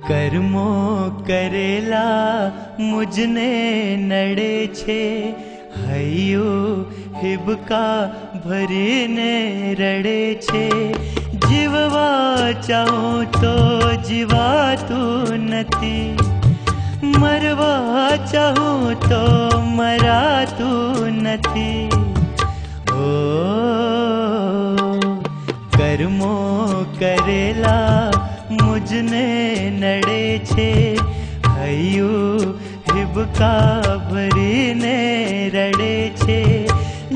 કર્મો કરેલા મુજને નડે છે, હૈયું હિબકા ભરીને રડે છે। જીવવા ચાહું તો જીવાતું નથી, મરવા ચાહું તો મરાતું નથી। ઓ કર્મો કરેલા મુજને નડે છે, હૈયું હિબકા ભરીને રડે છે।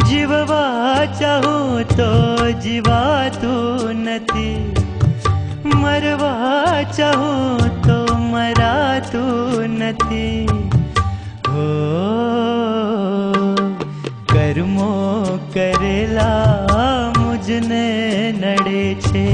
જીવવા ચાહું તો જીવાતું નથી, મરવા ચાહું તો મરાતું નથી। હો કર્મો કરેલા મુજને નડે છે।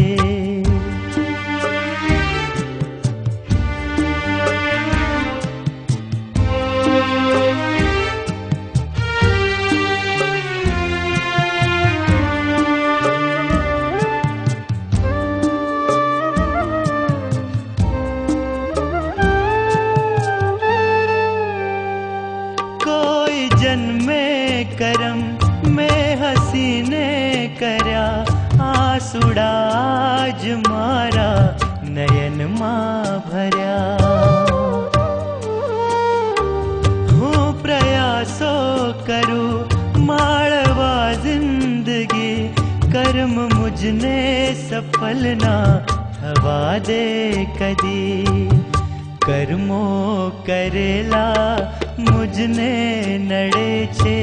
जन्मे करम में हसीने कर्या, आंसुड़ा ज मारा नयन માં ભર્યા। હું પ્રયાસો કરું માળવા જિંદગી, કર્મ મુજને સફલ ના થવા દે કદી। કર્મો કરેલા મુજને નડે છે,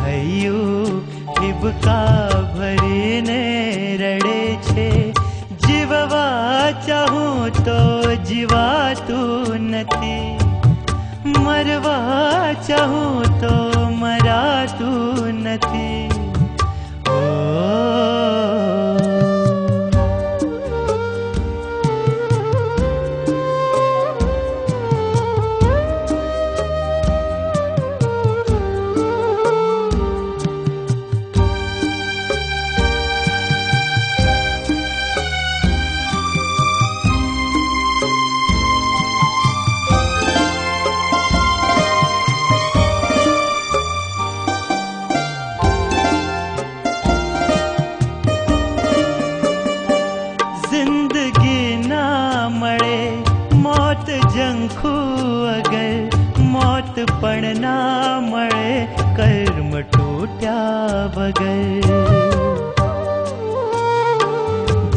હૈયું હિબકા ભરીને રડે છે। જીવવા ચાહું તો જીવાતું નથી, મરવા ચાહું તો મરાતું નથી। ઓ જંખું અગર મોત પણ ના મળે, કર્મ તૂટ્યા વગર।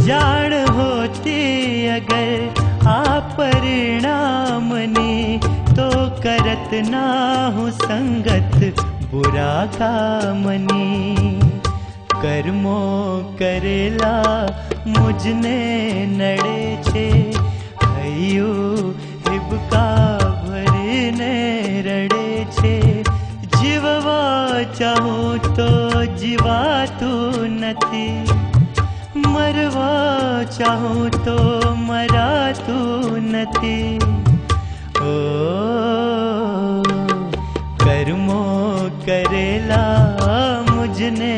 જાણ હોતી અગર આ પરિણામની, તો કરત ના હું સંગત બુરા કામની। કર્મો કરેલા મુજને નડે છે, હૈયું હિબકા ભરીને રડે છે। જીવવા ચાહું તો જીવાતું નથી, મરવા ચાહું તો મરાતું નથી। ઓ કર્મો કરેલા મુજને